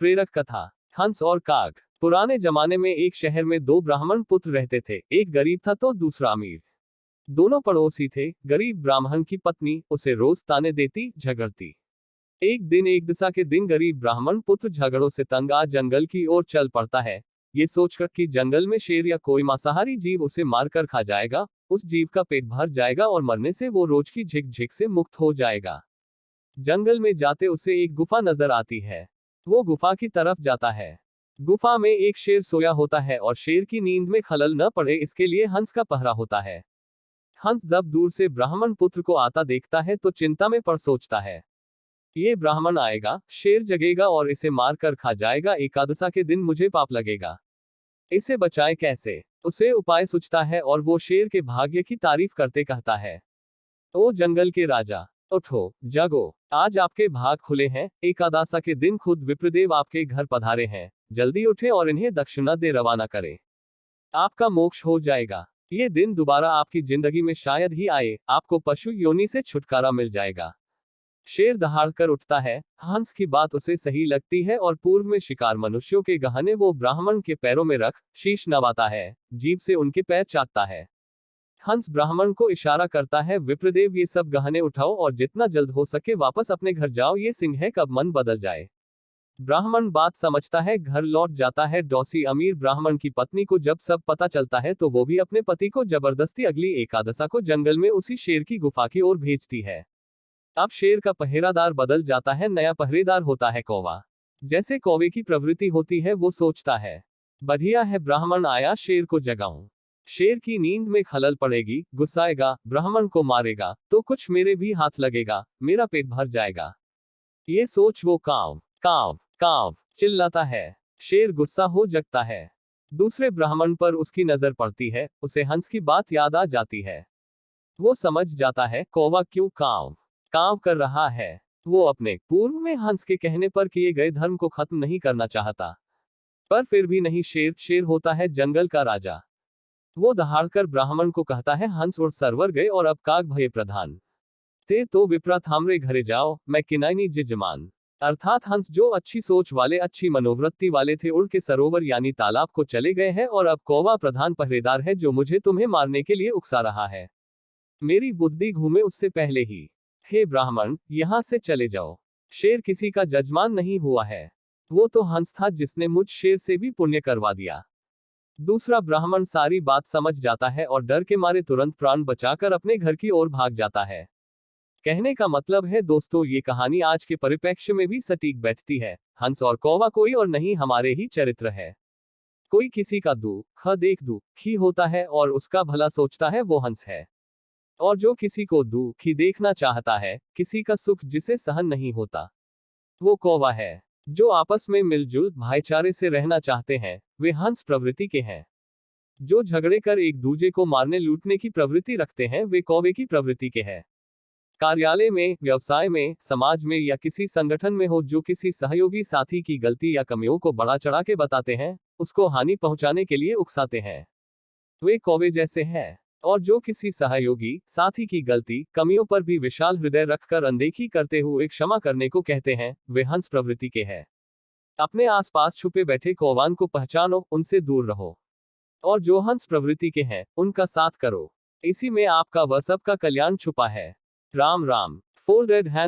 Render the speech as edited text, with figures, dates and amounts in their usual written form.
प्रेरक कथा। हंस और काग। पुराने जमाने में एक शहर में दो ब्राह्मण पुत्र रहते थे। एक गरीब था तो दूसरा अमीर। दोनों पड़ोसी थे। गरीब ब्राह्मण की पत्नी उसे रोज ताने देती, झगड़ती। एक दिन एक दिशा के दिन गरीब ब्राह्मण पुत्र झगड़ों से तंग आ जंगल की ओर चल पड़ता है, ये सोचकर कि जंगल में शेर या कोई मांसाहारी जीव उसे मारकर खा जाएगा, उस जीव का पेट भर जाएगा और मरने से वो रोज की झिक झिक से मुक्त हो जाएगा। जंगल में जाते उसे एक गुफा नजर आती है। वो गुफा की तरफ जाता है। गुफा में एक शेर सोया होता है और शेर की नींद में खलल न पड़े इसके लिए हंस का पहरा होता है। हंस जब दूर से ब्राह्मण पुत्र को आता देखता है तो चिंता में पड़ सोचता है, ये ब्राह्मण आएगा, शेर जगेगा और इसे मार कर खा जाएगा, एकादशा के दिन मुझे पाप लगेगा। इसे बचाए कैसे? उसे उपाय सोचता है और वो शेर के भाग्य की तारीफ करते कहता है, ओ जंगल के राजा, उठो, जागो, आज आपके भाग खुले हैं। एकादशा के दिन खुद विप्रदेव आपके घर पधारे हैं। जल्दी उठे और इन्हें दक्षिणा दे रवाना करें। आपका मोक्ष हो जाएगा। ये दिन दोबारा आपकी जिंदगी में शायद ही आए, आपको पशु योनि से छुटकारा मिल जाएगा। शेर दहाड़कर उठता है। हंस की बात उसे सही लगती है और पूर्व में शिकार मनुष्यों के गहने वो ब्राह्मण के पैरों में रख शीश नवाता है, जीभ से उनके पैर चाटता है। हंस ब्राह्मण को इशारा करता है, विप्रदेव ये सब गहने उठाओ और जितना जल्द हो सके वापस अपने घर जाओ, ये सिंह है कब मन बदल जाए। ब्राह्मण बात समझता है, घर लौट जाता है। डौसी अमीर ब्राह्मण की पत्नी को जब सब पता चलता है तो वो भी अपने पति को जबरदस्ती अगली एकादशा को जंगल में उसी शेर की गुफा की ओर भेजती है। अब शेर का पहरेदार बदल जाता है, नया पहरेदार होता है कौवा। जैसे कौवे की प्रवृत्ति होती है वो सोचता है, बढ़िया है ब्राह्मण आया, शेर को जगाऊं। शेर की नींद में खलल पड़ेगी, गुस्साएगा, ब्राह्मण को मारेगा तो कुछ मेरे भी हाथ लगेगा, मेरा पेट भर जाएगा। ये सोच वो काव काव काव चिल्लाता है। शेर गुस्सा हो जगता है। दूसरे ब्राह्मण पर उसकी नजर पड़ती है, उसे हंस की बात याद आ जाती है। वो समझ जाता है कौवा क्यों काव काव कर रहा है। वो अपने पूर्व में हंस के कहने पर किए गए धर्म को खत्म नहीं करना चाहता, पर फिर भी नहीं, शेर होता है जंगल का राजा। वो दहाड़कर ब्राह्मण को कहता है, हंस उड़ सरवर गए और अब काग भये प्रधान। ते तो विप्रा थामरे घरे जाओ, मैं किनाइनी जिजमान। अर्थात हंस जो अच्छी सोच वाले, अच्छी मनोवृत्ति वाले थे, उड़ के सरोवर यानी तालाब को चले गए हैं और अब कौवा प्रधान पहरेदार है जो मुझे तुम्हें मारने के लिए उकसा रहा है। मेरी बुद्धि घूमे उससे पहले ही। हे ब्राह्मण, यहां से चले जाओ। शेर किसी का जजमान नहीं हुआ है। वो तो हंस था जिसने मुझ शेर से भी पुण्य करवा दिया। दूसरा ब्राह्मण सारी बात समझ जाता है और डर के मारे तुरंत प्राण बचाकर अपने घर की ओर भाग जाता है। कहने का मतलब है दोस्तों, ये कहानी आज के परिप्रेक्ष्य में भी सटीक बैठती है। हंस और कौवा कोई और नहीं, हमारे ही चरित्र है। कोई किसी का देख दुखी होता है और उसका भला सोचता है, वो हंस है। और जो किसी को दुखी देखना चाहता है, किसी का सुख जिसे सहन नहीं होता, वो कौवा है। जो आपस में मिलजुल भाईचारे से रहना चाहते हैं, वे हंस प्रवृत्ति के हैं। जो झगड़े कर एक दूजे को मारने लूटने की प्रवृत्ति रखते हैं, वे कौवे की प्रवृत्ति के हैं। कार्यालय में, व्यवसाय में, समाज में या किसी संगठन में हो, जो किसी सहयोगी साथी की गलती या कमियों को बढ़ा चढ़ा के बताते हैं, उसको हानि पहुंचाने के लिए उकसाते हैं, वे कौवे जैसे हैं। और जो किसी सहयोगी साथी की गलती कमियों पर भी विशाल हृदय रखकर अनदेखी करते हुए क्षमा करने को कहते हैं, वे हंस प्रवृत्ति के हैं। अपने आसपास छुपे बैठे कौवान को पहचानो, उनसे दूर रहो। और जो हंस प्रवृत्ति के हैं, उनका साथ करो। इसी में आपका व सबका कल्याण छुपा है। राम राम। Folded hand